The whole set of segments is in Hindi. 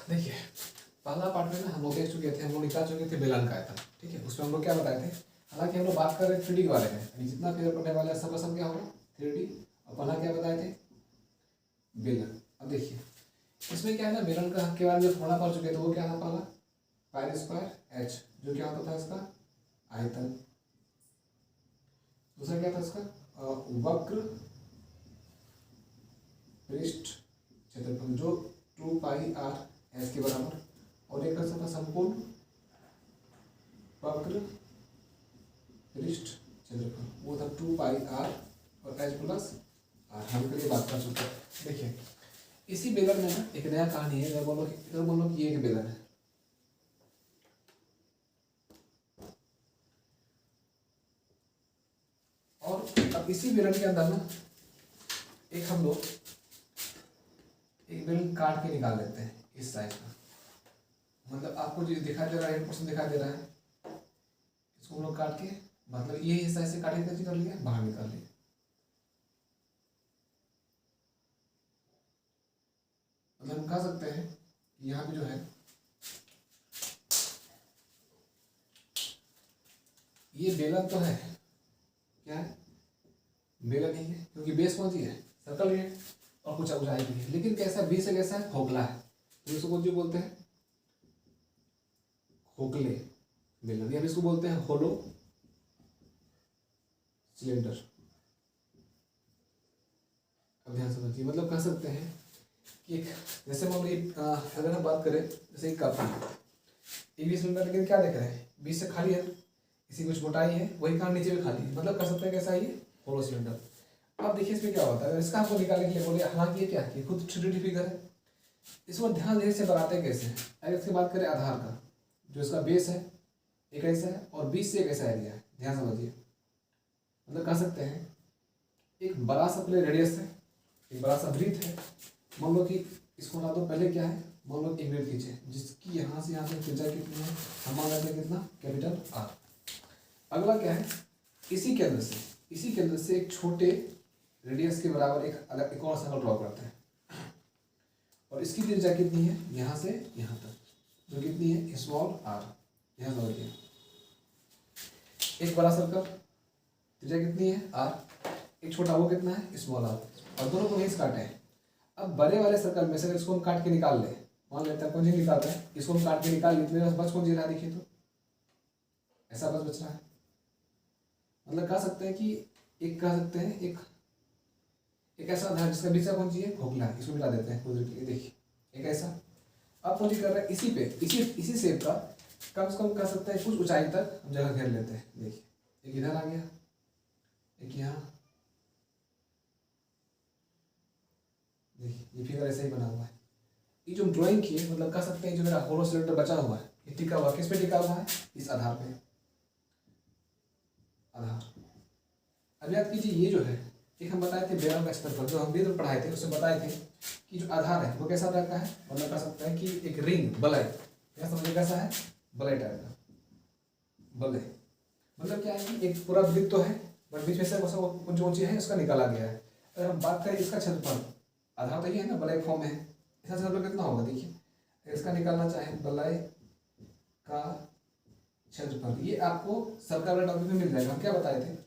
देखिए पहला पार्ट में ना हम लोग देख चुके थे, हम लोग निकाल चुके थे बेलन का आयतन, ठीक है। उसमें हम लोग क्या बताए थे, हालांकि हम लोग बात कर रहे थे 3D के बारे में, अभी जितना क्लियर करने वाले हैं सब सब क्या होगा 3D। और पहला क्या बताए थे, बेलन। अब देखिए इसमें क्या है ना, बेलन का के बारे में थोड़ा पढ़ चुके थे, वो क्या था पहला पाई स्क्वायर एच, जो क्या होता था इसका आयतन। दूसरा क्या था इसका वक्र पृष्ठ क्षेत्रफल, जो 2 पाई आर एस के बराबर। और एक कैसा था संपूर्ण वक्र पृष्ठ क्षेत्रफल, वो था 2 पाई आर और एच प्लस आर। हम के लिए बात कर चुके हैं। देखिए इसी बेलन में ना एक नया कहानी है, इधर बोलो कि ये एक बेलन है, और अब इसी बेलन के अंदर ना एक हम लोग एक बेलन काट के निकाल लेते हैं इस साइज का। मतलब आपको जो दिखाई दे रहा है 1% दिखाई दे रहा है, इसको हम लोग काट के मतलब ये हिस्सा ऐसे काट के कर लिया, बाहर निकाल लिया। मतलब हम कह सकते हैं कि यहाँ पे जो है ये बेलन तो है, क्या है बेलन ही है, क्योंकि बेस कौन सी है सर्कल है और कुछ ऊंचाई भी है, लेकिन कैसा बीच से कैसा है खोखला है, तो इसको जो बोलते हैं खोखले बेलन, या इसको बोलते हैं होलो सिलेंडर। अब ध्यान समझिए, मतलब कह सकते हैं कि एक जैसे मान लो अगर हम बात करें जैसे एक कप है, ये भी सिलेंडर, लेकिन क्या देख रहे हैं बीच से खाली है, इसी कुछ मोटाई है, वही कारण नीचे भी खाली है, मतलब कह सकते हैं कैसा ये होलो सिलेंडर। अब देखिए इसमें क्या होता है, अगर इसका हमको निकालने के लिए बोले, हालांकि ये क्या है खुद छोटी फिगर है, इसको ध्यान धीरे से बनाते कैसे हैं। अगर इसकी बात करें आधार का, जो इसका बेस है एक ऐसा है और बीच से एक ऐसा एरिया है, ध्यान समझिए। मतलब कह सकते हैं एक बड़ा सा प्ले रेडियस है, एक बड़ा सा वृत्त है, मान लो कि इसको ना तो पहले क्या है, मान लो एक वृत्त खींचे जिसकी यहाँ से यहाँ तक त्रिज्या कितनी है, हम मान लेते हैं कितना कैपिटल आर। अगला क्या है, इसी केंद्र से एक छोटे रेडियस के बराबर एक और सर्कल ड्रॉ करते हैं, और इसकी त्रिज्या कितनी है यहाँ से यहाँ तक, जो कितनी है स्मॉल आर। यहाँ समझिए एक बड़ा सर्कल त्रिज्या कितनी है आर, एक छोटा वो कितना है स्मॉल आर, और दोनों को नहीं काटे हैं। अब बड़े वाले सर्कल में से इसको हम काट के निकाल ले, मान लेते हैं कौन सी निकाल रहे हैं, इसको हम काट के निकाल लेते हैं, बच कौन सी रहा देखिए तो ऐसा बच रहा है। मतलब कह सकते हैं कि कह सकते हैं एक ऐसा आधार जिसका बीच कौन सी है खोखला है, इसको मिला देते हैं खुद के लिए। देखिए एक ऐसा, अब कौन सी कर रहे हैं इसी पे इसी शेप का कम से कम कह सकते हैं कुछ ऊंचाई तक हम जगह घेर लेते हैं। देखिए एक इधर आ गया, एक यहाँ, देखिए ये फिगर ऐसे ही बना हुआ है। ये जो ड्राइंग किए मतलब कह सकते हैं जो मेरा होलो सिलेंडर बचा हुआ है, ये टिका हुआ किस पे टिका हुआ है, इस आधार पे आधार। अब याद कीजिए ये जो है एक हम बताए थे बेलन का क्षेत्रफल, जो हम भी तो पढ़ाए थे उसमें बताए थे कि जो आधार है वो कैसा टाइप का है, मतलब कह सकते हैं कि एक रिंग बलय, क्या समझिए कैसा है बलय टाइप का। बलय मतलब क्या है कि एक पूरा वृत्त तो है बट बीच में से जो ऊंची है उसका निकाला गया है। अगर हम बात करें इसका क्षेत्रफल, आधार तो ये है ना बलय फॉर्म में है, इसका क्षेत्रफल कितना होगा देखिए, इसका निकालना चाहे बलय का क्षेत्रफल, ये आपको सर्कल वाले टॉपिक में मिल जाएगा। हम क्या बताए थे,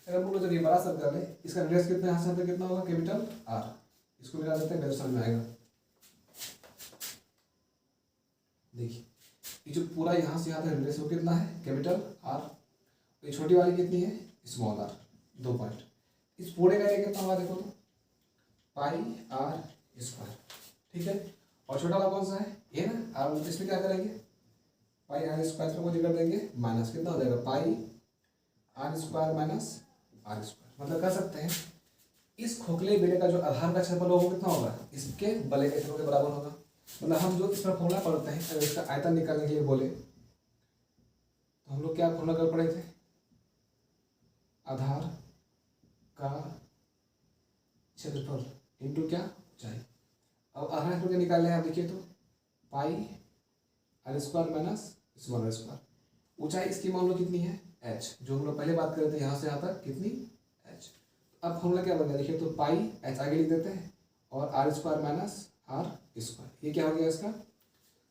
अगर बोलो जब ये बड़ा सर्कल है इसका रेडियस कितना यहाँ से कितना होगा कैपिटल आर, इसको मिला देते हैं मेरे समझ में आएगा। देखिए ये जो पूरा यहाँ से यहाँ तक रेडियस वो कितना है कैपिटल आर, ये छोटी वाली कितनी है स्मॉल आर, 2 पॉइंट। इस पूरे का एरिया कितना होगा देखो तो पाई आर स्क्वायर, ठीक है। और छोटा वाला कौन सा है ये ना आर, इसमें क्या करेंगे पाई आर स्क्वायर को कर देंगे माइनस, कितना हो जाएगा pi R square minus R square. मतलब कह सकते हैं इस खोखले बेले का जो आधार का क्षेत्रफल होगा वो कितना होगा इसके बले के क्षेत्रफल के बराबर होगा। मतलब हम जो इसमें फॉर्मूला पढ़ते हैं, अगर इसका आयतन निकालने के लिए बोले तो हम लोग क्या फॉर्मूला कर पढ़े थे, आधार का क्षेत्रफल इंटू क्या ऊंचाई। अब आधार क्षेत्रफल निकालने हैं, देखिए तो pi R square minus small R square, ऊंचाई इसकी मान लो कितनी है h, जो हम लोग पहले बात कर रहे थे यहाँ से यहाँ तक कितनी h। अब फॉर्मूला क्या बन गया देखिए तो पाई h आगे लिख देते हैं और R square minus R square, ये क्या हो गया इसका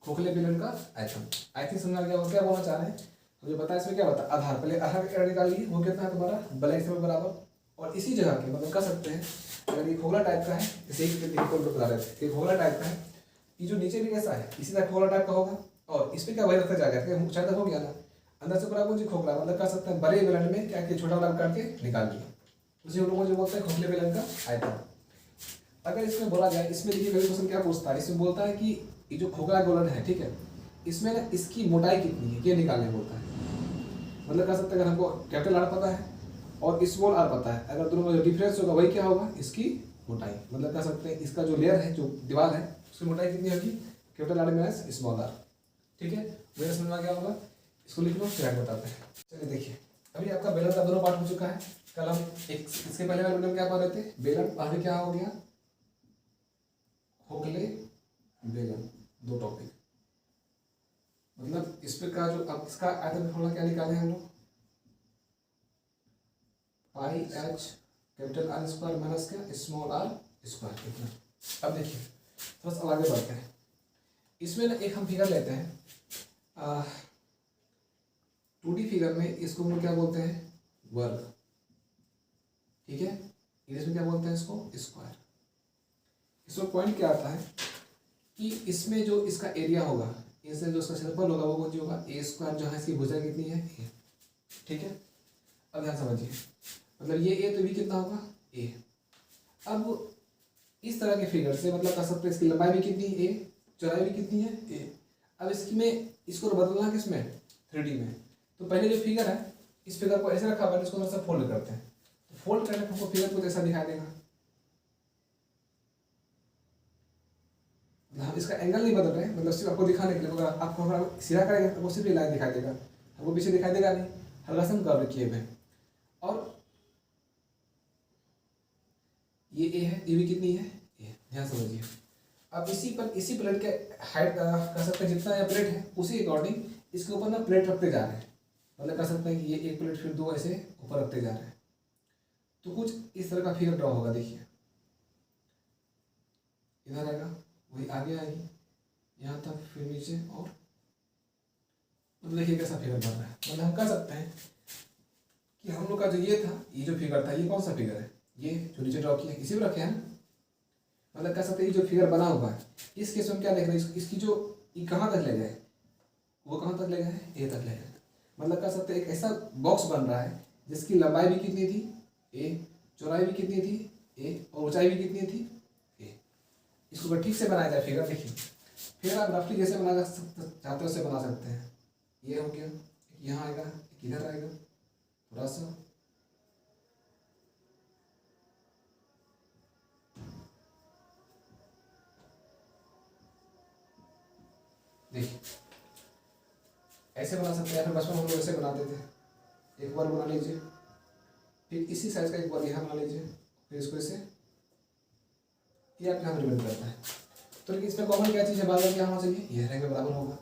खोखले बेलन का आयतन। आई थिंक समझ आ गया। क्या बोलना चाह रहे हैं मुझे पता है। इसमें क्या बता आधार, पहले आधार का एरिया निकालिए, वो कितना है तुम्हारा बल एक्स बराबर। और इसी जगह के मतलब कर सकते हैं अगर ये खोखला टाइप का है, जैसे एक बता रहे थे, ये खोखला टाइप का है, ये जो नीचे भी कैसा है इसी तरह खोखला टाइप का होगा, और इस पर क्या वही रखा जाएगा, ऊंचाई तक हो गया ना, अंदर से बराबर जी खोखला, मतलब कर सकते हैं बड़े बेलन में क्या कि छोटा वाला काट के निकाल दिया, उसी हम लोग जो बोलते हैं खोखले बेलन का आयतन। अगर इसमें बोला जाए, इसमें देखिए कभी क्वेश्चन क्या पूछता है, इसमें बोलता है कि ये जो खोखला गोलन है, ठीक है, इसमें ना इसकी मोटाई कितनी है ये निकालने बोलता है। मतलब कह सकते हैं अगर हमको कैपिटल आर पता है और स्मॉल आर पता है, अगर दोनों में जो डिफरेंस होगा वही क्या होगा, इसकी मोटाई। मतलब कह सकते हैं इसका जो लेयर है, जो दीवार है, उसकी मोटाई कितनी होगी, capital R minus small R. ठीक है, मेरे समझ में क्या होगा, इसको लिख लो फिर बताते हैं। चलिए देखिए, अभी आपका बेलन का दोनों पार्ट हो चुका है। कल हम इसके पहले वाले बेलन क्या पढ़ रहे थे, बेलन, आगे क्या हो गया, खोखले बेलन, दो टॉपिक। मतलब इस पे का जो अब इसका आयतन थोड़ा क्या निकाले हम लोग, pi H capital R square minus क्या स्मॉल आर स्क्वायर कितना। अब देखिए थोड़ा सा आगे बढ़ते हैं। इसमें ना एक हम फिगर लेते हैं 2D फिगर में, इसको हम लोग क्या बोलते हैं, वर्ग। ठीक है, इंग्लिश में क्या बोलते हैं इसको, स्क्वायर। इसमें पॉइंट क्या आता है कि इसमें जो इसका एरिया होगा, इससे जो इसका क्षेत्रफल होगा वो कौन होगा, ए स्क्वायर, जहाँ इसकी भुजा कितनी है, ए। ठीक है, अब ध्यान समझिए, मतलब ये ए तो भी कितना होगा, ए। अब इस तरह के फिगर से मतलब कह सकते हैं इसकी लंबाई भी कितनी है, ए, चौड़ाई भी कितनी है, ए। अब इसकी में इसको बदलना किसमें, 3D में। तो पहले जो फिगर है, इस फिगर को ऐसे रखा हुआ है, इसको हम सब फोल्ड करते हैं। तो फोल्ड करने पर हमको फिगर कुछ ऐसा दिखाई देगा। हम इसका एंगल नहीं बदल रहे हैं, मतलब सिर्फ आपको दिखाने के लिए। अगर आपको हमारा सीधा करेंगे तो वो सिर्फ ये लाइन दिखाई देगा, हमको पीछे दिखाई देगा नहीं, हल्का सा हम कर्व किए हुए। और ये ए है, ये भी कितनी है, ए। ध्यान समझिए। अब इसी प्लेट के हाइट कह सकते हैं जितना यह प्लेट है, उसी अकॉर्डिंग इसके ऊपर ना प्लेट रखते जा रहे हैं। मतलब कह सकते हैं कि ये एक प्लेट फिर दो ऐसे ऊपर रखते जा रहे हैं। तो कुछ इस तरह का फिगर ड्रॉ होगा। देखिए इधर आएगा, वही आगे आएगी यहाँ तक, फिर नीचे, और मतलब देखिए कैसा फिगर बन रहा है। मतलब हम कह सकते हैं कि हम लोग का जो ये था, ये जो फिगर था, ये कौन सा फिगर है, ये जो नीचे ड्रॉ किया इसी में रखे हैं। मतलब कह सकते हैं ये जो फिगर बना हुआ है, इस केस में क्या देख रहे हैं, इसकी जो ये कहाँ तक ले गए, वो कहाँ तक ले गए, ए तक ले गए। मतलब कह सकते हैं एक ऐसा बॉक्स बन रहा है जिसकी लंबाई भी कितनी थी, ए, चौड़ाई भी कितनी थी, ए, और ऊंचाई भी कितनी थी, ए। इसको अगर ठीक से बनाया जाए फिगर, देखिए फिर आप रफली जैसे बना चाहते हो उसे बना सकते हैं। ये हो गया, यहाँ आएगा, एक इधर आएगा, थोड़ा सा देखिए ऐसे बना सकते हैं। फिर बचपन हम लोग ऐसे बनाते थे। एक बार बना लीजिए, फिर इसी साइज का एक बार यहाँ बना लीजिए, फिर इसको ऐसे, ये आपके यहाँ रिमेंड करता है। तो लेकिन इसमें कॉमन क्या चीज़ है, बार बार क्या होना चाहिए, ये रंग बराबर होगा।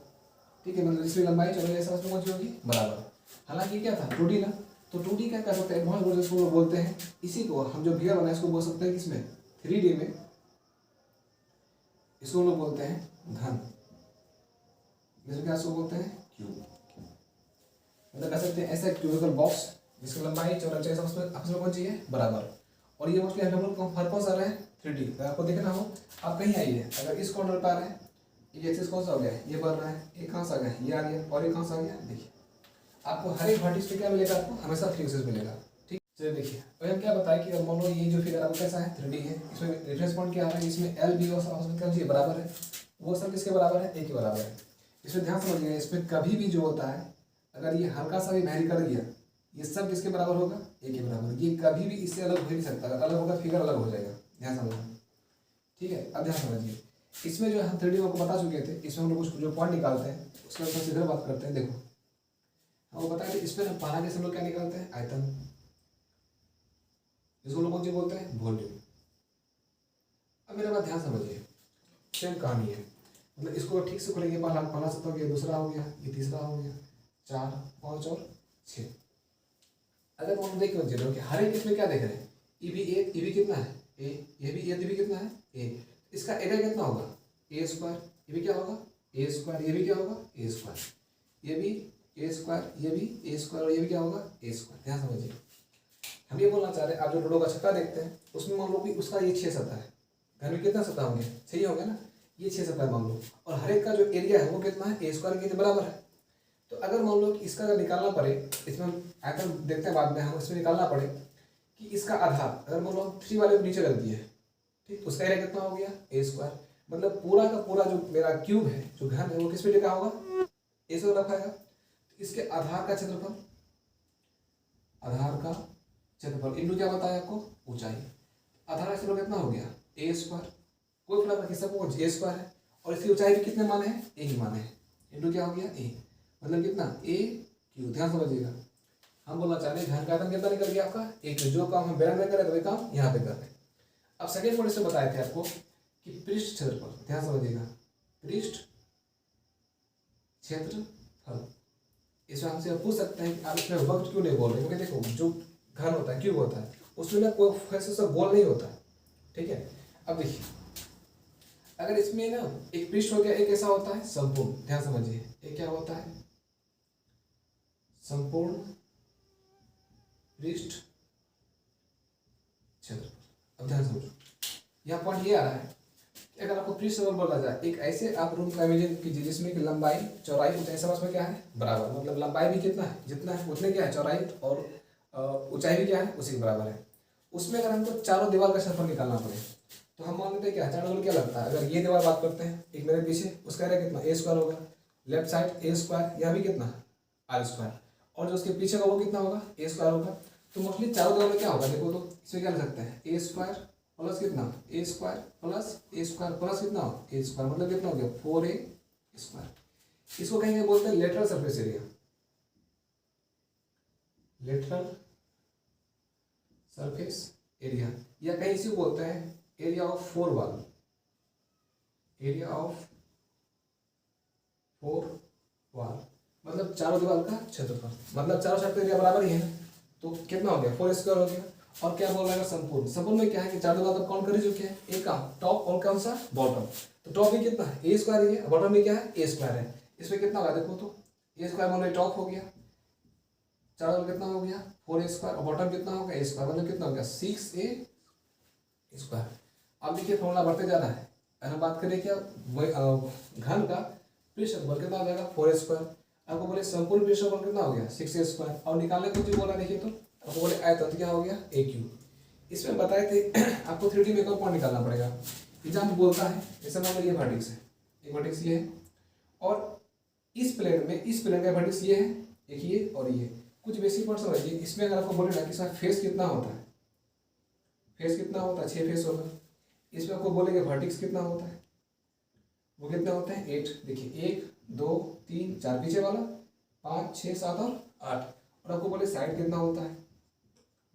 ठीक है, मतलब इसमें लंबाई चौड़ाई ऐसा उसमें कौन सी होगी, बराबर। हालांकि क्या था 2D ना, तो 2D क्या कर सकते हैं, बहुत बड़े इसको बोलते हैं। इसी को हम जो फिगर बनाए इसको बोल सकते हैं किसमें, 3D में, इसको हम लोग बोलते हैं घन। इसमें क्या इसको बोलते हैं, क्यूब। मतलब कह सकते हैं ऐसा क्यूबिकल बॉक्स जिसकी लंबाई चौड़ाई ऐसा उसमें आपस में कौन चाहिए, बराबर। और ये मोस्टली हम लोग हर कौन सा रहे हैं, 3D। अगर आपको देखना हो, आप कहीं आइए, अगर इस कॉर्नर पर आ रहे हैं, ये एक्सिस कौन सा हो गया, ये बढ़ रहा है, ये कहाँ से आ गया, ये आ गया, और ये कहाँ से आ गया। देखिए आपको हर एक वर्टिक्स पे क्या मिलेगा, आपको हमेशा 3 एक्सिस मिलेगा। ठीक, चलिए देखिए और हम क्या बताएं कि अगर मान लो ये जो फिगर आपको कैसा है, 3D है, इसमें रेफरेंस पॉइंट क्या आ रहा है, इसमें एल बी और आपस में क्या चाहिए, बराबर है। वो सब किसके बराबर है, ए के बराबर है। इसमें ध्यान समझिएगा, इसमें कभी भी जो होता है, अगर ये हल्का सा भी वैरी कर गया, ये सब किसके बराबर होगा, ए के बराबर। ये कभी भी इससे अलग हो ही नहीं सकता, अगर अलग होगा फिगर अलग हो जाएगा। ध्यान समझना, ठीक है। अब ध्यान समझिए, इसमें जो हम 3D को बता चुके थे, इसमें हम लोग कुछ जो पॉइंट निकालते हैं उसके अंदर सीधे बात करते हैं। देखो वो बताया इसमें पहला केस हम लोग क्या निकालते हैं, आयतन, इसको लोग कौन सी बोलते हैं, वॉल्यूम। अब मेरे बात ध्यान समझिए, सेम कहानी है। मतलब इसको ठीक से खोलेंगे, पहला सत्ता हो गया, दूसरा हो गया, ये तीसरा हो गया, 4, 5 और 6। अगर हम देख लो कि हर एक इसमें क्या देख रहे हैं, ये भी कितना है, ए, ये भी कितना है, ए। इसका एरिया कितना होगा, ए स्क्वायर, ये भी क्या होगा, ए स्क्वायर, ये भी क्या होगा ए स्क्वायर, ये भी ए स्क्वायर, ये भी ए स्क्वायर, और ये भी क्या होगा ए स्क्वायर। ध्यान समझिए, हम ये बोलना चाह रहे हैं आप जो लूडो का छक्का देखते हैं उसमें मान लो कि उसका ये 6 सतह है, घर में कितना सतह होंगे 6 ही होंगे ना, ये 6 सतह मान लो, और हर एक का जो एरिया है वो कितना है ए स्क्वायर के बराबर है। तो अगर मान लो कि इसका अगर निकालना पड़े, इसमें आयतन देखते हैं बाद में, हम इसमें निकालना पड़े कि इसका आधार अगर मान लो 3 वाले को नीचे रख दिए, ठीक, उसका एरिया कितना हो गया ए स्क्वायर, मतलब पूरा का पूरा जो मेरा क्यूब है जो घन है वो किस पे लिखा होगा ए से रखा है। तो इसके आधार का क्षेत्रफल, आधार का क्षेत्रफल इंटू क्या बताया आपको ऊंचाई, आधार का क्षेत्रफल कितना हो गया ए स्क्वायर, कोई फर्क नहीं सबको ए स्क्वायर है, और इसकी ऊंचाई भी कितने माने हैं ए ही माने हैं, इंटू क्या हो गया ए, मतलब कितना ए क्यू। ध्यान समझिएगा, हम बोलना चाह रहे हैं घन का आयतन कितना निकल गया आपका एक, जो काम हम बेलन में करें तो वही काम यहाँ पे कर रहे हैं। अब सेकेंड पॉइंट से बताए थे आपको कि पृष्ठ क्षेत्रफल, ध्यान समझिएगा, पृष्ठ क्षेत्रफल, इसमें हमसे आप पूछ सकते हैं कि आप इसमें वक्त क्यों नहीं बोल रहे, क्योंकि देखो जो घन होता है क्यूब होता है उसमें ना कोई फैसे से गोल नहीं होता, ठीक है। अब देखिए अगर इसमें ना एक पृष्ठ हो गया, एक ऐसा होता है संपूर्ण, ध्यान समझिए, एक क्या होता है संपूर्ण पृष्ठ क्षेत्रफल। अब ध्यान समझो, यहाँ पॉइंट ये आ रहा है कि अगर आपको पृष्ठ क्षेत्रफल बोला जाए, एक ऐसे आप रूम का इमेजिन कीजिए जिसमें कि लंबाई चौड़ाई ऊंचाई सब में क्या है बराबर, मतलब लंबाई भी कितना है जितना है उतने क्या है चौड़ाई, और ऊंचाई भी क्या है उसी के बराबर है। उसमें अगर हमको चारों दीवार का क्षेत्रफल निकालना पड़े तो हम मान लेते हैं क्या चारों क्या लगता है, अगर ये दीवार बात करते हैं एक मेरे पीछे, उसका एरिया कितना ए स्क्वायर होगा, लेफ्ट साइड ए स्क्वायर, यहाँ भी कितना आर स्क्वायर, और जो उसके पीछे का वो कितना होगा ए स्क्वायर होगा। तो मोस्टली चारों दीवार में क्या होगा देखो, तो इसमें क्या लिख सकते हैं ए स्क्वायर प्लस कितना ए स्क्वायर प्लस ए स्क्वायर प्लस कितना ए स्क्वायर, मतलब कितना हो गया 4a स्क्वायर। इसको कहेंगे बोलते हैं lateral surface area, lateral surface area, या कहीं इसी बोलते हैं area of 4 wall, area of 4 wall, मतलब चारों दीवार का क्षेत्रफल, मतलब चारों साइड का एरिया बराबर ही है ना, तो कितना हो गया 4 स्क्वायर हो गया। और क्या बोल रहा है संपूर्ण, संपूर्ण में क्या है कि चार दीवार तक काउंट कर चुके हैं, एक का टॉप और कौन सा बॉटम, तो टॉप में कितना है ए स्क्वायर है, बॉटम में क्या है ए स्क्वायर है, इसमें कितना होगा देखो तो ए स्क्वायर मतलब टॉप हो गया, चारों कितना हो गया 4a स्क्वायर, और बॉटम कितना होगा ए स्क्वायर, मतलब कितना हो गया 6a स्क्वायर। अब देखिए फॉर्मूला बढ़ते जा रहा है, अगर बात करें क्या घन का पृष्ठफल कितना हो जाएगा 4a स्क्वायर, आपको बोले संपूर्ण पृष्ठफल कितना हो गया 6a स्क्वायर, और निकालने को जो बोला देखिए तो आपको बोले आयतन क्या हो गया ए क्यू। इसमें बताए थे आपको 3D में एक और पॉइंट निकालना पड़ेगा, एग्जाम बोलता है जैसे मान लो ये वर्टेक्स है, एक वर्टेक्स ये है, और इस प्लेन में इस प्लेन का वर्टेक्स ये है, एक ये और ये, कुछ बेसिक पॉइंट समझिए। इसमें अगर आपको बोले ना कि इसका फेस कितना होता है, फेस कितना होता है 6 फेस होगा, इसमें आपको बोलेंगे वर्टेक्स कितना होता है, वो कितना होता है 8, देखिए 1 2 3 4 पीछे वाला 5 6 7 और 8, और आपको बोले साइड कितना होता है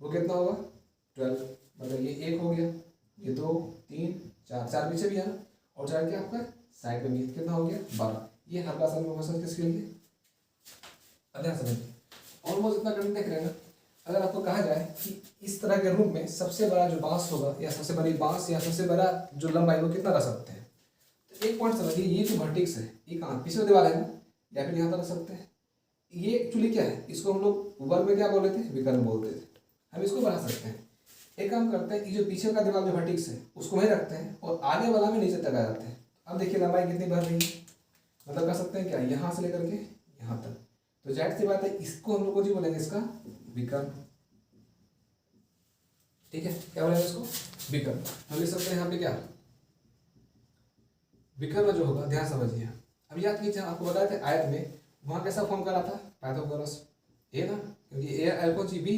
वो कितना होगा 12, मतलब ये 1 हो गया, ये 2 3 4 4 पीछे भी है ना, और 4 क्या आपका साइड में भी कितना हो गया 12। ये हल्का सा क्वेश्चन किसके लिए अध्ययन समझिए, ऑलमोस्ट इतना करंट देख रहे हैं ना। अगर आपको कहा जाए कि इस तरह के रूप में सबसे बड़ा जो बांस होगा या सबसे बड़ी बांस या सबसे बड़ा जो लंबाई वो कितना रख सकते हैं, तो एक पॉइंट समझिए, ये जो वर्टेक्स है ये कहाँ पीछे दीवार है ना, या फिर यहाँ पर रख सकते हैं। ये एक्चुअली क्या है, इसको हम लोग वर्ग में क्या बोलते थे विकर्ण बोलते थे, हम इसको बढ़ा सकते हैं। एक काम करते हैं, ये जो पीछे का दीवार जो वर्टेक्स है उसको वहीं रखते हैं और आगे वाला में नीचे तक आ जाते हैं। अब देखिए लंबाई कितनी बढ़ रही है, मतलब कर सकते हैं क्या यहाँ से लेकर के यहाँ तक, तो जाहिर सी बात है इसको हम लोग को जी बोलेंगे इसका विकर्ण, ठीक है क्या बोलेंगे इसको विकर्ण। हम लिख सकते हैं यहाँ पे क्या विकर्ण जो होगा, ध्यान समझिए। अब याद कीजिए आपको बताया था आयत में वहाँ कैसा फॉर्म करा था पाइथागोरस ए ना, क्योंकि ए अल्फा जी बी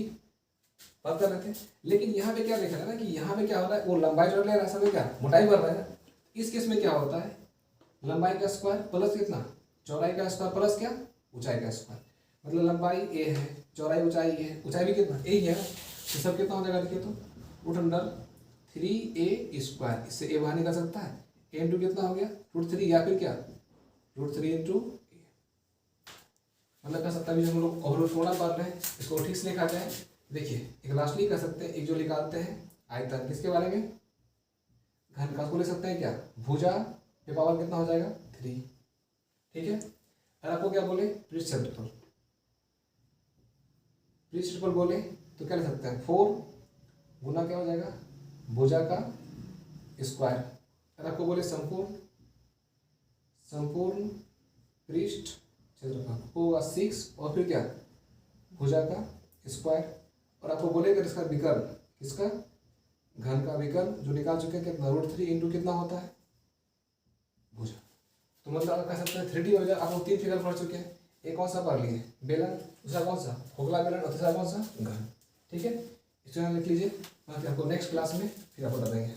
बात कर रहे थे, लेकिन यहाँ पे क्या देखा है ना कि यहाँ पे क्या हो रहा है वो लंबाई जो ले रहा है समय क्या मोटाई बढ़ रहा है। इस केस में क्या होता है लंबाई का स्क्वायर प्लस कितना चौड़ाई का स्क्वायर प्लस क्या ऊंचाई का स्क्वायर, मतलब लंबाई ए है चौड़ाई ऊंचाई है, ऊंचाई भी कितना ए ही है, तो सब कितना हो जाएगा देखिए तो रूट अंडर 3a स्क्वायर, इससे ए बाहर निकल सकता है, ए इंटू कितना हो गया √3 या फिर क्या √3 इंटू, मतलब कर सकता है हम लोग ओवरऑल थोड़ा पढ़ रहे हैं इसको ठीक से लिखा जाए। देखिए एक लास्टली कर सकते हैं, एक जो निकालते हैं आयतन किसके बारे में घन का, ले सकते हैं क्या भुजा पे पावर कितना हो जाएगा 3, ठीक है। अगर आपको क्या बोले पृष्ठ क्षेत्रफल, पृष्ठ क्षेत्रफल बोले तो क्या लिख सकते हैं 4 गुना क्या हो जाएगा भुजा का स्क्वायर। अगर आपको बोले संपूर्ण पृष्ठ क्षेत्रफल होगा 6 और फिर क्या भुजा का स्क्वायर। और आपको बोलेगा इसका विकर्ण, किसका घन का विकर्ण जो निकाल चुके हैं कितना √3 इंटू कितना होता है भुजा। तो मतलब आप कह सकते हैं 3D हो जाए। आप लोग 3 फिगर पढ़ चुके हैं, एक कौन सा पढ़ लिए बेलन, दूसरा कौन सा खोखला बेलन और तीसरा कौन सा घन। ठीक है, इस लिख लीजिए, बाकी आपको नेक्स्ट क्लास में फिर आपको बताएंगे।